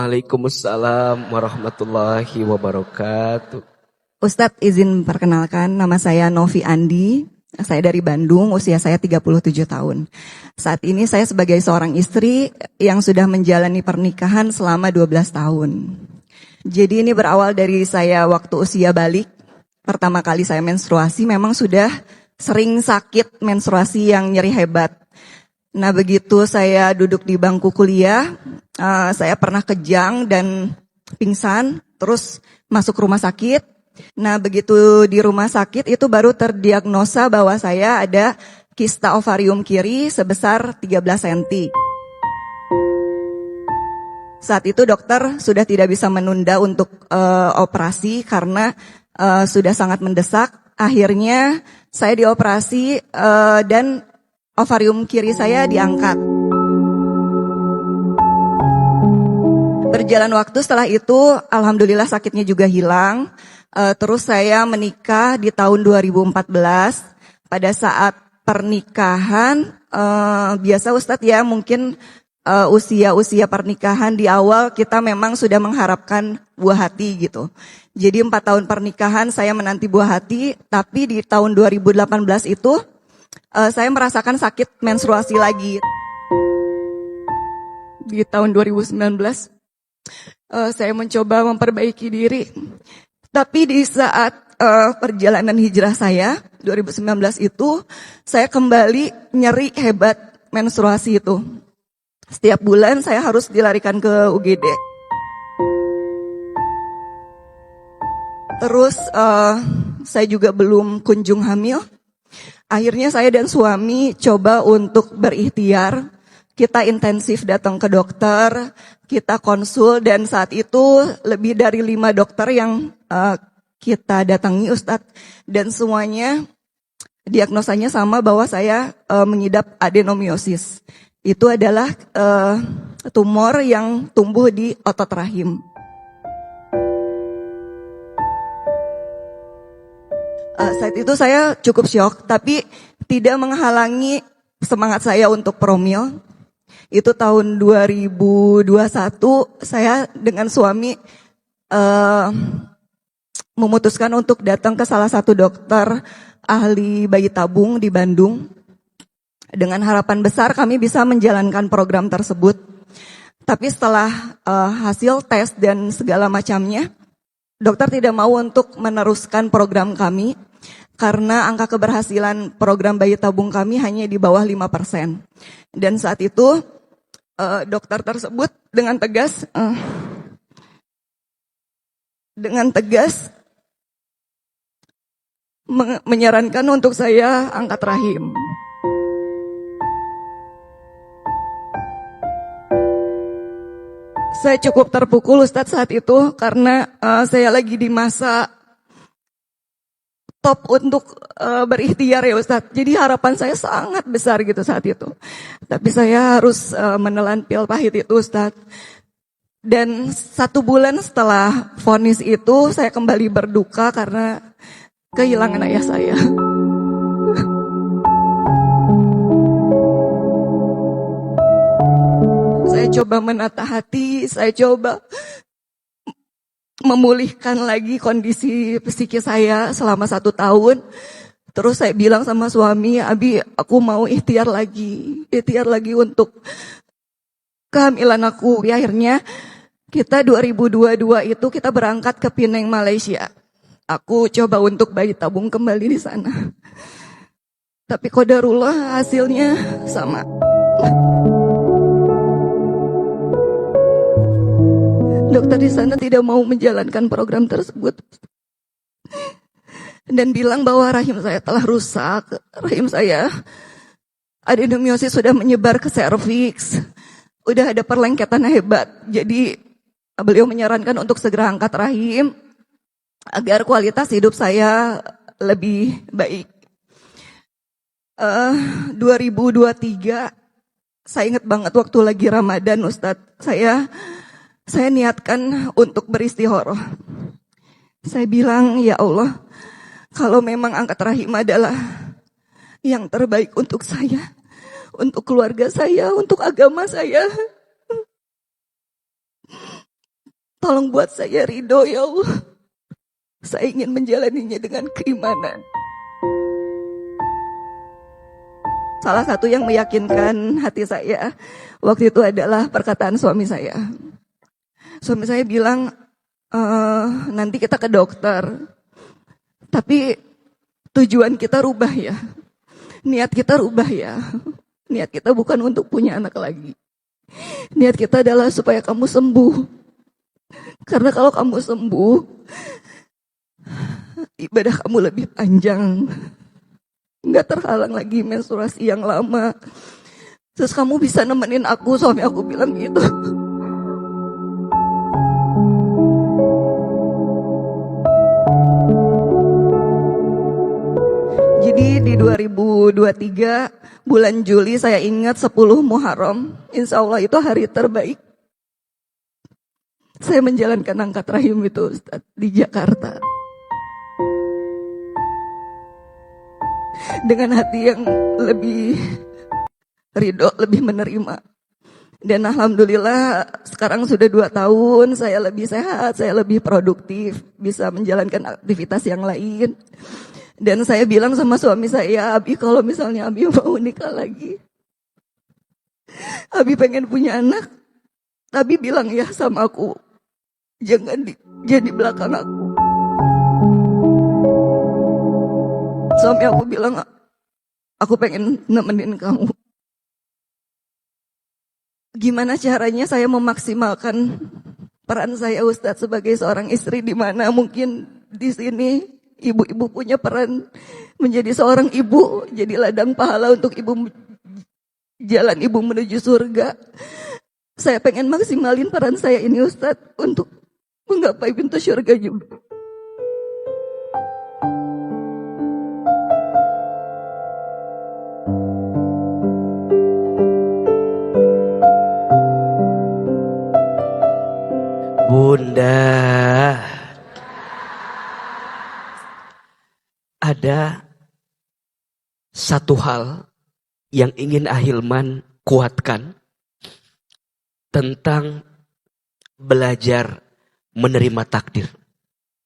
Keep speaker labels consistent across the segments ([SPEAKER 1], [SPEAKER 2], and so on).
[SPEAKER 1] Waalaikumsalam warahmatullahi wabarakatuh.
[SPEAKER 2] Ustadz izin perkenalkan, nama saya Novi Andi, saya dari Bandung, usia saya 37 tahun. Saat ini saya sebagai seorang istri yang sudah menjalani pernikahan selama 12 tahun. Jadi ini berawal dari saya waktu usia balik, pertama kali saya menstruasi memang sudah sering sakit menstruasi yang nyeri hebat. Nah begitu saya duduk di bangku kuliah, saya pernah kejang dan pingsan, terus masuk rumah sakit. Nah begitu di rumah sakit itu baru terdiagnosa bahwa saya ada kista ovarium kiri sebesar 13 cm. Saat itu dokter sudah tidak bisa menunda untuk operasi karena sudah sangat mendesak. Akhirnya saya dioperasi dan ovarium kiri saya diangkat. Berjalan waktu setelah itu, alhamdulillah sakitnya juga hilang. Terus saya menikah di tahun 2014. Pada saat pernikahan, biasa Ustadz ya mungkin usia-usia pernikahan di awal kita memang sudah mengharapkan buah hati gitu. Jadi 4 tahun pernikahan saya menanti buah hati, tapi di tahun 2018 itu saya merasakan sakit menstruasi lagi. Di tahun 2019 saya mencoba memperbaiki diri, tapi di saat perjalanan hijrah saya 2019 itu saya kembali nyeri hebat menstruasi itu. Setiap bulan saya harus dilarikan ke UGD. Terus saya juga belum kunjung hamil. Akhirnya saya dan suami coba untuk berikhtiar. Kita intensif datang ke dokter, kita konsul, dan saat itu lebih dari 5 dokter yang kita datangi Ustadz. Dan semuanya diagnosanya sama bahwa saya mengidap adenomiosis. Itu adalah tumor yang tumbuh di otot rahim. Saat itu saya cukup syok, tapi tidak menghalangi semangat saya untuk promil. Itu tahun 2021 saya dengan suami memutuskan untuk datang ke salah satu dokter ahli bayi tabung di Bandung. Dengan harapan besar kami bisa menjalankan program tersebut. Tapi setelah hasil tes dan segala macamnya, dokter tidak mau untuk meneruskan program kami karena angka keberhasilan program bayi tabung kami hanya di bawah 5%. Dan saat itu dokter tersebut dengan tegas menyarankan untuk saya angkat rahim. Saya cukup terpukul Ustadz saat itu karena saya lagi di masa top untuk berikhtiar ya Ustadz. Jadi harapan saya sangat besar gitu saat itu. Tapi saya harus menelan pil pahit itu Ustadz. Dan 1 bulan setelah vonis itu saya kembali berduka karena kehilangan ayah saya. Saya coba menata hati, saya coba memulihkan lagi kondisi psikis saya selama 1 tahun. Terus saya bilang sama suami, Abi aku mau ikhtiar lagi untuk kehamilan aku. Ya, akhirnya kita 2022 itu kita berangkat ke Penang, Malaysia. Aku coba untuk bayi tabung kembali di sana. Tapi qadarullah hasilnya sama. Dokter di sana tidak mau menjalankan program tersebut dan bilang bahwa rahim saya telah rusak. Rahim saya adenomiosis sudah menyebar ke serviks, udah ada perlengketan hebat. Jadi beliau menyarankan untuk segera angkat rahim agar kualitas hidup saya lebih baik. 2023 saya ingat banget waktu lagi Ramadan Ustadz, saya niatkan untuk beristikharah. Saya bilang, ya Allah, kalau memang angkat rahim adalah yang terbaik untuk saya, untuk keluarga saya, untuk agama saya, Tolong buat saya ridho ya Allah. Saya ingin menjalaninya dengan keimanan. Salah satu yang meyakinkan hati saya waktu itu adalah perkataan suami saya. Suami saya bilang, nanti kita ke dokter. Tapi tujuan kita rubah ya. Niat kita rubah ya. Niat kita bukan untuk punya anak lagi. Niat kita adalah supaya kamu sembuh. Karena kalau kamu sembuh, ibadah kamu lebih panjang. Nggak terhalang lagi menstruasi yang lama. Terus kamu bisa nemenin aku, suami aku bilang gitu. Jadi di 2023 bulan Juli saya ingat 10 Muharram. Insya Allah itu hari terbaik. Saya menjalankan angkat rahim itu Ustaz, di Jakarta. Dengan hati yang lebih ridho, lebih menerima. Dan alhamdulillah sekarang sudah 2 tahun, saya lebih sehat, saya lebih produktif, bisa menjalankan aktivitas yang lain. Dan saya bilang sama suami saya, Abi kalau misalnya Abi mau nikah lagi, Abi pengen punya anak, Abi bilang ya sama aku, jangan jadi belakang aku. Suami aku bilang, aku pengen nemenin kamu. Gimana caranya saya memaksimalkan peran saya Ustadz sebagai seorang istri, di mana mungkin di sini ibu-ibu punya peran menjadi seorang ibu, jadi ladang pahala untuk ibu, jalan ibu menuju surga. Saya pengen maksimalin peran saya ini Ustadz untuk menggapai pintu surga juga.
[SPEAKER 1] Bunda, ada satu hal yang ingin Ahilman kuatkan tentang belajar menerima takdir.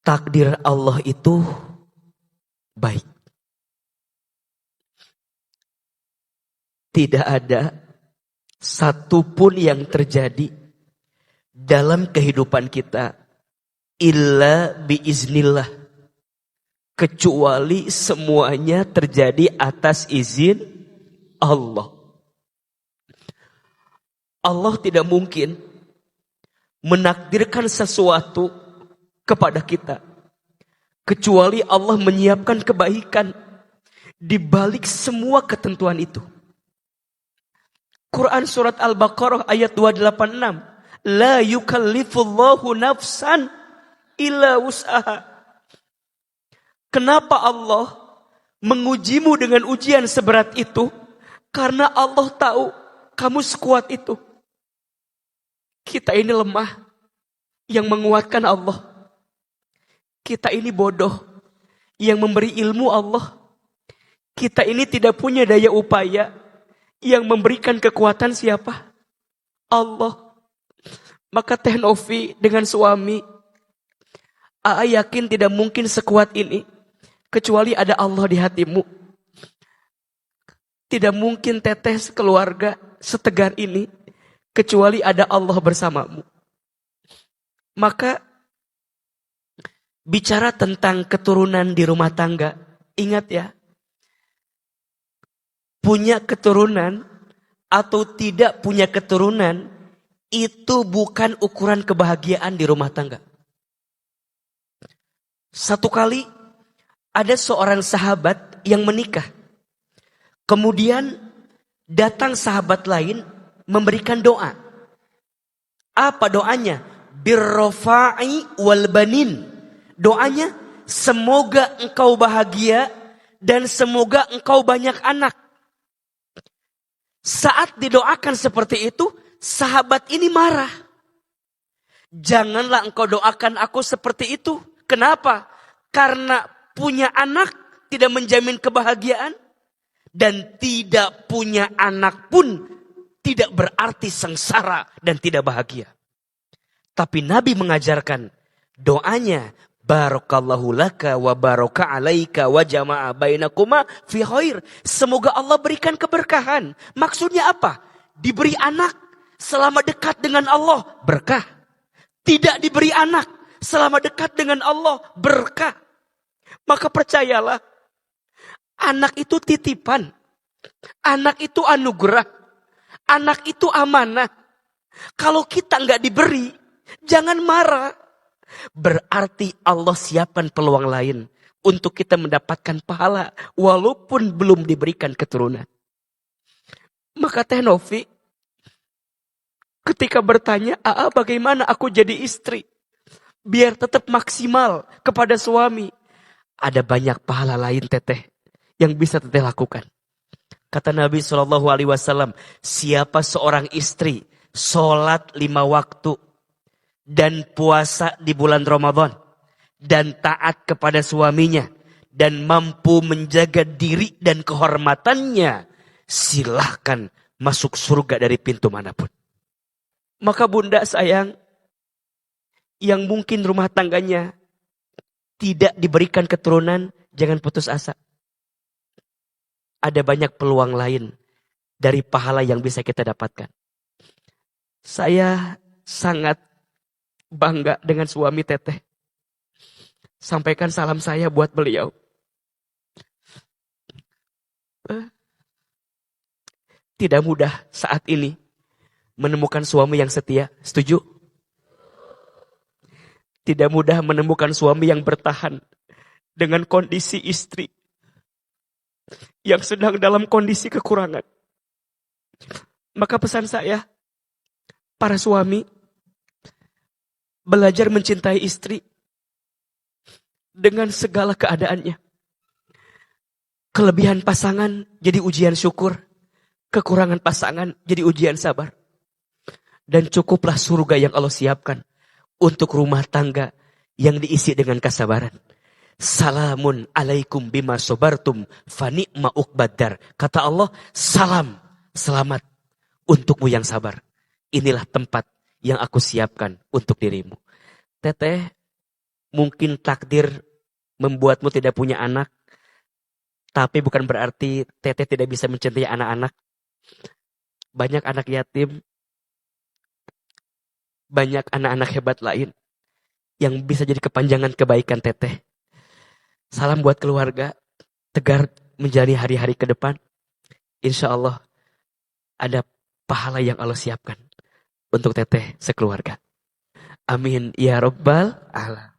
[SPEAKER 1] Takdir Allah itu baik. Tidak ada satupun yang terjadi dalam kehidupan kita illa biiznillah, kecuali semuanya terjadi atas izin Allah. Allah tidak mungkin menakdirkan sesuatu kepada kita kecuali Allah menyiapkan kebaikan di balik semua ketentuan itu. Quran surat Al-Baqarah ayat 286, la yukallifullahu nafsan illa wus'aha. Kenapa Allah mengujimu dengan ujian seberat itu? Karena Allah tahu kamu sekuat itu. Kita ini lemah, yang menguatkan Allah. Kita ini bodoh, yang memberi ilmu Allah. Kita ini tidak punya daya upaya, yang memberikan kekuatan siapa? Allah. Maka Teh Novi dengan suami, yakin tidak mungkin sekuat ini kecuali ada Allah di hatimu. Tidak mungkin Teteh keluarga setegar ini kecuali ada Allah bersamamu. Maka bicara tentang keturunan di rumah tangga, ingat ya, punya keturunan atau tidak punya keturunan itu bukan ukuran kebahagiaan di rumah tangga. Satu kali ada seorang sahabat yang menikah. Kemudian datang sahabat lain memberikan doa. Apa doanya? Birrofa'i wal banin. Doanya, semoga engkau bahagia dan semoga engkau banyak anak. Saat didoakan seperti itu, sahabat ini marah. Janganlah engkau doakan aku seperti itu. Kenapa? Karena punya anak tidak menjamin kebahagiaan. Dan tidak punya anak pun tidak berarti sengsara dan tidak bahagia. Tapi Nabi mengajarkan doanya, barakallahu laka wa baraka alaika wa jama'a bainakuma fi khair. Semoga Allah berikan keberkahan. Maksudnya apa? Diberi anak selama dekat dengan Allah, berkah. Tidak diberi anak selama dekat dengan Allah, berkah. Maka percayalah, anak itu titipan. Anak itu anugerah. Anak itu amanah. Kalau kita nggak diberi, jangan marah. Berarti Allah siapkan peluang lain untuk kita mendapatkan pahala walaupun belum diberikan keturunan. Maka Teh Novi ketika bertanya, "Aa, bagaimana aku jadi istri biar tetap maksimal kepada suami?" Ada banyak pahala lain Teteh yang bisa Teteh lakukan. Kata Nabi SAW, siapa seorang istri sholat 5 waktu dan puasa di bulan Ramadan dan taat kepada suaminya dan mampu menjaga diri dan kehormatannya, silahkan masuk surga dari pintu manapun. Maka bunda sayang, yang mungkin rumah tangganya tidak diberikan keturunan, jangan putus asa. Ada banyak peluang lain dari pahala yang bisa kita dapatkan. Saya sangat bangga dengan suami Teteh. Sampaikan salam saya buat beliau. Tidak mudah saat ini menemukan suami yang setia. Setuju? Tidak mudah menemukan suami yang bertahan dengan kondisi istri yang sedang dalam kondisi kekurangan. Maka pesan saya, para suami, belajar mencintai istri dengan segala keadaannya. Kelebihan pasangan jadi ujian syukur, kekurangan pasangan jadi ujian sabar. Dan cukuplah surga yang Allah siapkan untuk rumah tangga yang diisi dengan kesabaran. Salamun alaikum bima sobartum fani'ma uqbaddar. Kata Allah, salam, selamat untukmu yang sabar. Inilah tempat yang aku siapkan untuk dirimu. Teteh, mungkin takdir membuatmu tidak punya anak, tapi bukan berarti Teteh tidak bisa mencintai anak-anak. Banyak anak yatim, banyak anak-anak hebat lain yang bisa jadi kepanjangan kebaikan Teteh. Salam buat keluarga, tegar menjalani hari-hari ke depan. Insya Allah ada pahala yang Allah siapkan untuk Teteh sekeluarga. Amin ya Rabbal Alamin.